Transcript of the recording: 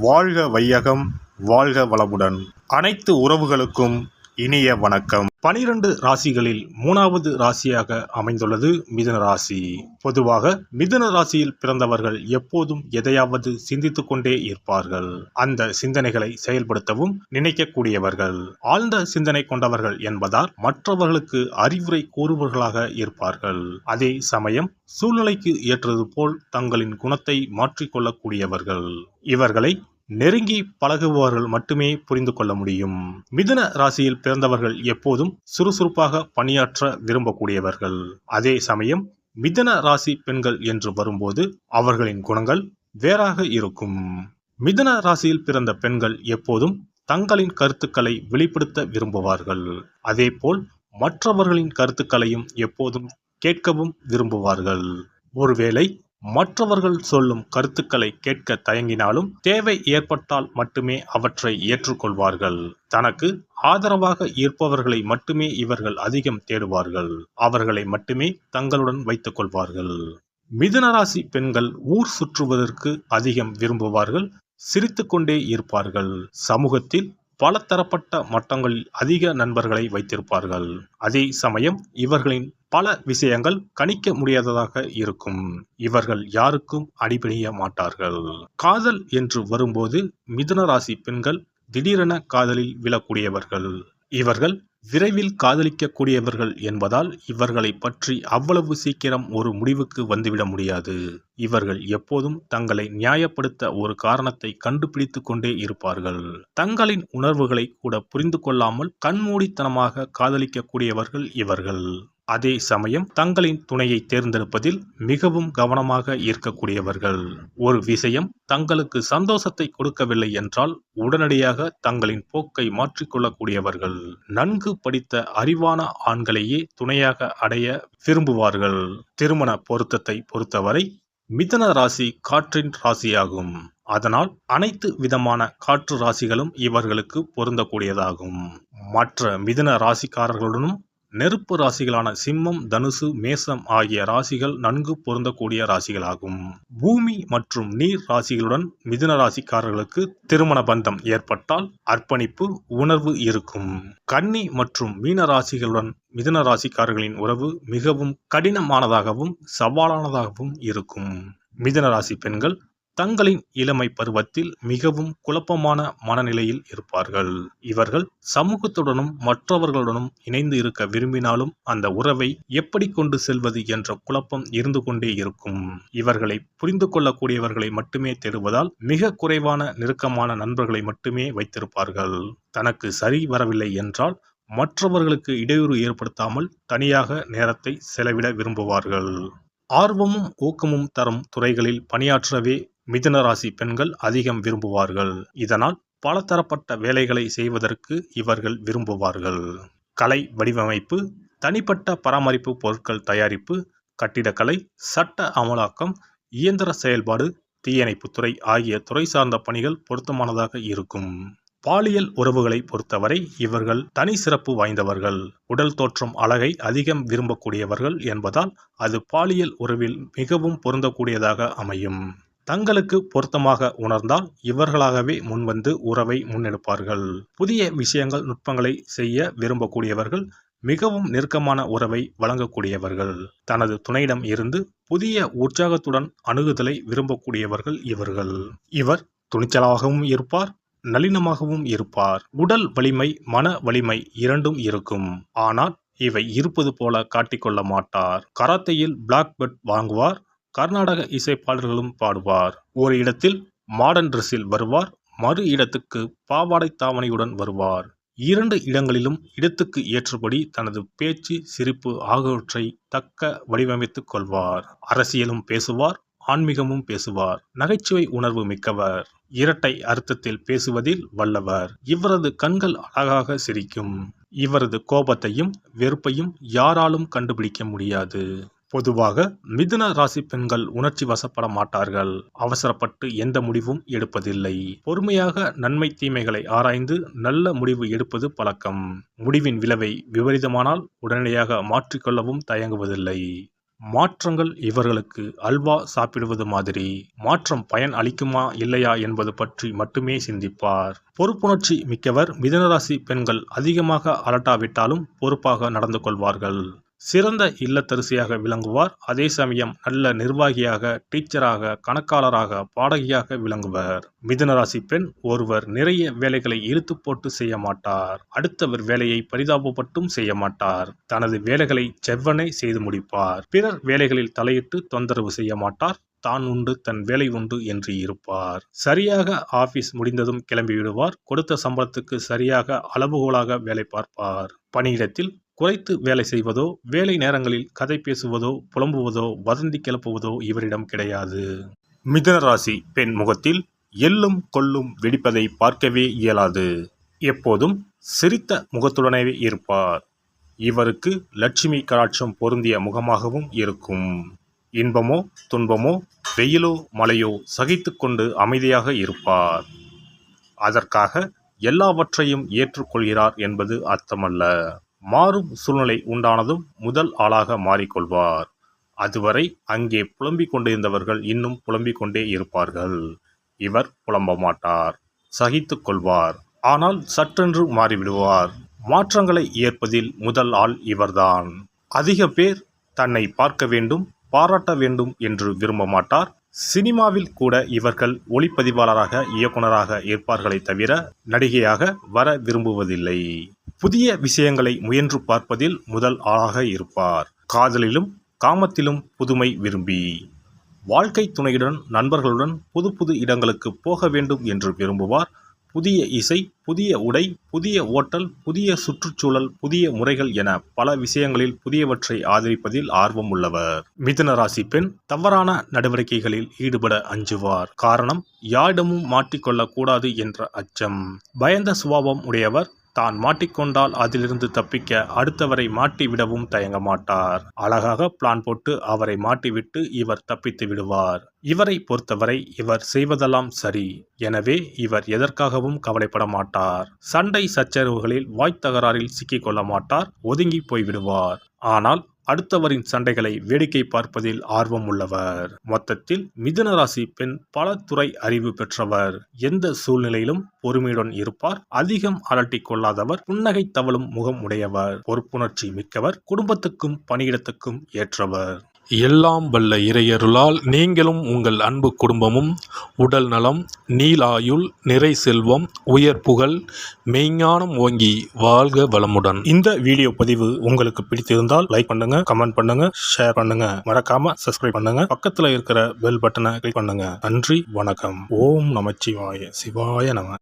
வாழ்க வையகம், வாழ்க வளமுடன். அனைத்து உறவுகளுக்கும் இனிய வணக்கம். 12 ராசிகளில் 3வது ராசியாக அமைந்துள்ளது மிதுன ராசி. பொதுவாக மிதுன ராசியில் பிறந்தவர்கள் எப்போதும் எதையாவது சிந்தித்துக் கொண்டே இருப்பார்கள். அந்த சிந்தனைகளை செயல்படுத்தவும் நினைக்கக்கூடியவர்கள், ஆழ்ந்த சிந்தனை கொண்டவர்கள் என்பதால் மற்றவர்களுக்கு அறிவுரை கூறுபவர்களாக இருப்பார்கள். அதே சமயம் சூழ்நிலைக்கு ஏற்றது போல் தங்களின் குணத்தை மாற்றிக்கொள்ளக்கூடியவர்கள். இவர்களை நெருங்கி பழகுபவர்கள் மட்டுமே புரிந்து கொள்ள முடியும். மிதுன ராசியில் பிறந்தவர்கள் எப்போதும் சுறுசுறுப்பாக பணியாற்ற விரும்பக்கூடியவர்கள். அதே சமயம் மிதுன ராசி பெண்கள் என்று வரும்போது அவர்களின் குணங்கள் வேறாக இருக்கும். மிதுன ராசியில் பிறந்த பெண்கள் எப்போதும் தங்களின் கருத்துக்களை வெளிப்படுத்த விரும்புவார்கள். அதேபோல் மற்றவர்களின் கருத்துக்களையும் எப்போதும் கேட்கவும் விரும்புவார்கள். ஒருவேளை மற்றவர்கள் சொல்லும் கருத்துக்களை கேட்க தயங்கினாலும் தேவை ஏற்பட்டால் மட்டுமே அவற்றை ஏற்றுக்கொள்வார்கள். தனக்கு ஆதரவாக இருப்பவர்களை மட்டுமே இவர்கள் அதிகம் தேடுவார்கள். அவர்களை மட்டுமே தங்களுடன் வைத்துக் கொள்வார்கள். மிதுன ராசி பெண்கள் ஊர் சுற்றுவதற்கு அதிகம் விரும்புவார்கள். சிரித்துக்கொண்டே இருப்பார்கள். சமூகத்தில் பல தரப்பட்ட மட்டங்களில் அதிக நண்பர்களை வைத்திருப்பார்கள். அதே சமயம் இவர்களின் பல விஷயங்கள் கணிக்க முடியாததாக இருக்கும். இவர்கள் யாருக்கும் அடிபணிய மாட்டார்கள். காதல் என்று வரும்போது மிதுன ராசி பெண்கள் திடீரென காதலில் விழக்கூடியவர்கள். இவர்கள் விரைவில் காதலிக்கக்கூடியவர்கள் என்பதால் இவர்களை பற்றி அவ்வளவு சீக்கிரம் ஒரு முடிவுக்கு வந்துவிட முடியாது. இவர்கள் எப்போதும் தங்களை நியாயப்படுத்த ஒரு காரணத்தை கண்டுபிடித்து கொண்டே இருப்பார்கள். தங்களின் உணர்வுகளை கூட புரிந்து கொள்ளாமல் கண்மூடித்தனமாக காதலிக்கக்கூடியவர்கள் இவர்கள். அதே சமயம் தங்களின் துணையை தேர்ந்தெடுப்பதில் மிகவும் கவனமாக இருக்கக்கூடியவர்கள். ஒரு விஷயம் தங்களுக்கு சந்தோஷத்தை கொடுக்கவில்லை என்றால் உடனடியாக தங்களின் போக்கை மாற்றிக்கொள்ளக்கூடியவர்கள். நன்கு படித்த அறிவான ஆண்களையே துணையாக அடைய விரும்புவார்கள். திருமண பொருத்தத்தை பொறுத்தவரை மிதுன ராசி காற்றின் ராசியாகும். அதனால் அனைத்து விதமான காற்று ராசிகளும் இவர்களுக்கு பொருந்தக்கூடியதாகும். மற்ற மிதுன ராசிக்காரர்களுடனும் நெருப்பு ராசிகளான சிம்மம், தனுசு, மேசம் ஆகிய ராசிகள் நன்கு பொருந்தக்கூடிய ராசிகளாகும். பூமி மற்றும் நீர் ராசிகளுடன் மிதுன ராசிக்காரர்களுக்கு திருமண பந்தம் ஏற்பட்டால் அர்ப்பணிப்பு உணர்வு இருக்கும். கன்னி மற்றும் மீன ராசிகளுடன் மிதுன ராசிக்காரர்களின் உறவு மிகவும் கடினமானதாகவும் சவாலானதாகவும் இருக்கும். மிதுன ராசி பெண்கள் தங்களின் இளமை பருவத்தில் மிகவும் குழப்பமான மனநிலையில் இருப்பார்கள். இவர்கள் சமூகத்துடனும் மற்றவர்களுடனும் இணைந்து இருக்க விரும்பினாலும் அந்த உறவை எப்படி கொண்டு செல்வது என்ற குழப்பம் இருந்து கொண்டே இருக்கும். இவர்களை புரிந்து கொள்ளக்கூடியவர்களை மட்டுமே தேடுவதால் மிக குறைவான நெருக்கமான நண்பர்களை மட்டுமே வைத்திருப்பார்கள். தனக்கு சரி வரவில்லை என்றால் மற்றவர்களுக்கு இடையூறு ஏற்படுத்தாமல் தனியாக நேரத்தை செலவிட விரும்புவார்கள். ஆர்வமும் ஊக்கமும் தரும் துறைகளில் பணியாற்றவே மிதுன ராசி பெண்கள் அதிகம் விரும்புவார்கள். இதனால் பலதரப்பட்ட வேலைகளை செய்வதற்கு இவர்கள் விரும்புவார்கள். கலை வடிவமைப்பு, தனிப்பட்ட பராமரிப்பு பொருட்கள் தயாரிப்பு, கட்டிடக்கலை, சட்ட அமலாக்கம், இயந்திர செயல்பாடு, தீயணைப்புத்துறை ஆகிய துறை சார்ந்த பணிகள் பொருத்தமானதாக இருக்கும். பாலியல் உறவுகளை பொறுத்தவரை இவர்கள் தனி சிறப்பு வாய்ந்தவர்கள். உடல் தோற்றம் அழகை அதிகம் விரும்பக்கூடியவர்கள் என்பதால் அது பாலியல் உறவில் மிகவும் பொருந்தக்கூடியதாக அமையும். தங்களுக்கு பொருத்தமாக உணர்ந்தால் இவர்களாகவே முன்வந்து உறவை முன்னெடுப்பார்கள். புதிய விஷயங்கள், நுட்பங்களை செய்ய விரும்பக்கூடியவர்கள். மிகவும் நெருக்கமான உறவை வழங்கக்கூடியவர்கள். தனது துணையிடம் இருந்து புதிய உற்சாகத்துடன் அணுகுதலை விரும்பக்கூடியவர்கள் இவர்கள். இவர் துணிச்சலாகவும் இருப்பார், நளினமாகவும் இருப்பார். உடல் வலிமை, மன வலிமை இரண்டும் இருக்கும். ஆனால் இவை இருப்பது போல காட்டிக்கொள்ள மாட்டார். கராத்தையில் பிளாக் பெல்ட் வாங்குவார். கர்நாடக இசைப்பாடல்களும் பாடுவார். ஒரு இடத்தில் மாடர்ன் ட்ரெஸ்ஸில் வருவார், மறு இடத்துக்கு பாவாடை தாவணியுடன் வருவார். 2 இடங்களிலும் இடத்துக்கு ஏற்றபடி தனது பேச்சு, சிரிப்பு ஆகியவற்றை தக்க வடிவமைத்துக் கொள்வார். அரசியலும் பேசுவார், ஆன்மீகமும் பேசுவார். நகைச்சுவை உணர்வு மிக்கவர். இரட்டை அர்த்தத்தில் பேசுவதில் வல்லவர். இவரது கண்கள் அழகாக சிரிக்கும். இவரது கோபத்தையும் வெறுப்பையும் யாராலும் கண்டுபிடிக்க முடியாது. பொதுவாக மிதுன ராசி பெண்கள் உணர்ச்சி வசப்பட மாட்டார்கள். அவசரப்பட்டு எந்த முடிவும் எடுப்பதில்லை. பொறுமையாக நன்மை தீமைகளை ஆராய்ந்து நல்ல முடிவு எடுப்பது பழக்கம். முடிவின் விளைவை விபரீதமானால் உடனடியாக மாற்றிக்கொள்ளவும் தயங்குவதில்லை. மாற்றங்கள் இவர்களுக்கு அல்வா சாப்பிடுவது மாதிரி. மாற்றம் பயன் அளிக்குமா இல்லையா என்பது பற்றி மட்டுமே சிந்திப்பார். பொறுப்புணர்ச்சி மிக்கவர். மிதுனராசி பெண்கள் அதிகமாக அலட்டாவிட்டாலும் பொறுப்பாக நடந்து கொள்வார்கள். சிறந்த இல்லத்தரசியாக விளங்குவார். அதே சமயம் நல்ல நிர்வாகியாக, டீச்சராக, கணக்காளராக, பாடகியாக விளங்குவர். மிதுனராசி பெண் ஒருவர் நிறைய வேலைகளை இழுத்து போட்டு செய்ய மாட்டார். அடுத்தவர் வேலையை பரிதாபப்பட்டும் செய்ய மாட்டார். தனது வேலைகளை செவ்வனே செய்து முடிப்பார். பிறர் வேலைகளில் தலையிட்டு தொந்தரவு செய்ய மாட்டார். தான் உண்டு தன் வேலை உண்டு என்று இருப்பார். சரியாக ஆபீஸ் முடிந்ததும் கிளம்பி விடுவார். கொடுத்த சம்பளத்துக்கு சரியாக அளவுகோலாக வேலை பார்ப்பார். பணியிடத்தில் குறைத்து வேலை செய்வதோ, வேலை நேரங்களில் கதை பேசுவதோ, புலம்புவதோ, வதந்தி கிளப்புவதோ இவரிடம் கிடையாது. மிதுனராசி பெண் முகத்தில் எள்ளும் கொள்ளும் வெடிப்பதை பார்க்கவே இயலாது. எப்போதும் சிரித்த முகத்துடனே இருப்பார். இவருக்கு லட்சுமி கடாட்சம் பொருந்திய முகமாகவும் இருக்கும். இன்பமோ துன்பமோ வெயிலோ மழையோ சகித்து கொண்டு அமைதியாக இருப்பார். அதற்காக எல்லாவற்றையும் ஏற்றுக்கொள்கிறார் என்பது அர்த்தமல்ல. மாறும் சூழ்நிலை உண்டானதும் முதல் ஆளாக மாறிக்கொள்வார். அதுவரை அங்கே புலம்பிக் கொண்டிருந்தவர்கள் இன்னும் புலம்பிக் கொண்டே இருப்பார்கள். இவர் புலம்ப மாட்டார், சகித்து கொள்வார். ஆனால் சற்றென்று மாறிவிடுவார். மாற்றங்களை ஏற்பதில் முதல் ஆள் இவர்தான். அதிக பேர் தன்னை பார்க்க வேண்டும், பாராட்ட வேண்டும் என்று விரும்ப மாட்டார். சினிமாவில் கூட இவர்கள் ஒளிப்பதிவாளராக, இயக்குனராக இருப்பார்களே தவிர நடிகையாக வர விரும்புவதில்லை. புதிய விஷயங்களை முயன்று பார்ப்பதில் முதல் ஆளாக இருப்பார். காதலிலும் காமத்திலும் புதுமை விரும்பி, வாழ்க்கை துணையுடன் நண்பர்களுடன் புது புது இடங்களுக்கு போக வேண்டும் என்று விரும்புவார். புதிய இசை, புதிய உடை, புதிய ஓட்டல், புதிய சுற்றுச்சூழல், புதிய முறைகள் என பல விஷயங்களில் புதியவற்றை ஆதரிப்பதில் ஆர்வம் உள்ளவர். மிதுன ராசி பெண் தவறான நடவடிக்கைகளில் ஈடுபட அஞ்சுவார். காரணம், யாரிடமும் மாட்டிக்கொள்ளக் கூடாது என்ற அச்சம். பயந்த சுபாவம் உடையவர். தான் மாட்டிக்கொண்டால் அதிலிருந்து தப்பிக்க அடுத்தவரை மாட்டிவிடவும் தயங்க மாட்டார். அழகாக பிளான் போட்டு அவரை மாட்டிவிட்டு இவர் தப்பித்து விடுவார். இவரை பொறுத்தவரை இவர் செய்வதெல்லாம் சரி. எனவே இவர் எதற்காகவும் கவலைப்பட மாட்டார். சண்டை சச்சரவுகளில் வாய்த்தகராறில் சிக்கிக்கொள்ள மாட்டார். ஒதுங்கி போய்விடுவார். ஆனால் அடுத்தவரின் சண்டைகளை வேடிக்கை பார்ப்பதில் ஆர்வம் உள்ளவர். மொத்தத்தில் மிதுன ராசி பெண் பல துறை அறிவு பெற்றவர். எந்த சூழ்நிலையிலும் பொறுமையுடன் இருப்பார். அதிகம் அலட்டிக் கொள்ளாதவர். புன்னகை தவழும் முகம் உடையவர். பொறுப்புணர்ச்சி மிக்கவர். குடும்பத்துக்கும் பணியிடத்துக்கும் ஏற்றவர். எல்லாம் வல்ல இறையருளால் நீங்களும் உங்கள் அன்பு குடும்பமும் உடல் நலம், நீலாயுள், நிறை செல்வம், உயர் புகழ், மெய்ஞானம் ஓங்கி வாழ்க வளமுடன். இந்த வீடியோ பதிவு உங்களுக்கு பிடித்திருந்தால் லைக் பண்ணுங்க, கமெண்ட் பண்ணுங்க, ஷேர் பண்ணுங்க. மறக்காம சப்ஸ்கிரைப் பண்ணுங்க. பக்கத்துல இருக்கிற பெல் பட்டனை கிளிக் பண்ணுங்க. நன்றி, வணக்கம். ஓம் நமச்சிவாய. சிவாய நம.